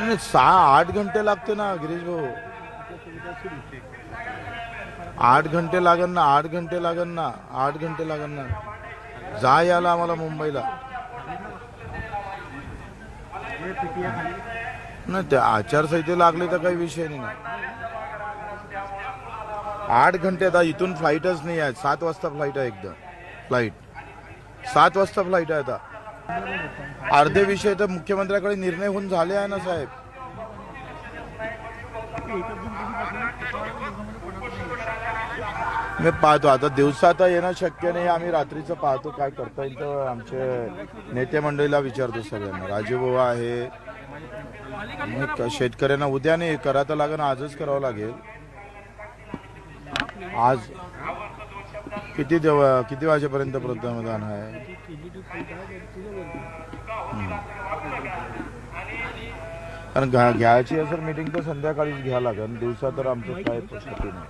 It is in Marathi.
नाही 6-8 घंटे लागते ना गिरीश भाऊ. 8 घंटे लागन ना, 8 घंटे लागन ना, 8 घंटे लागन ना. जा याला आम्हाला मुंबईला. नाही ते आचारसंहिते लागले तर काही विषय नाही ना. 8 घंटे आता इथून फ्लाईटच नाही आहे. 7 वाजता फ्लाईट आहे एकदम. फ्लाईट 7 वाजता फ्लाईट आहे आता. अर्धे विषय तर मुख्यमंत्र्याकडे निर्णय होऊन झाले आहे ना साहेब. मी पाहतो आता दिवसात येणं शक्य नाही. आम्ही रात्रीचं पाहतो काय करता येईल तर आमचे नेते मंडळीला विचारतो सगळ्यांना. राजीव आहे, शेतकऱ्यांना उद्या नाही करा तर लागेल, आजच करावं लागेल. आज किती वाजेपर्यंत मतदान आहे. कारण घ्यायची असेल मीटिंग तर संध्याकाळीच घ्या लागेल. दिवसा तर आमचं काय शक्य नाही.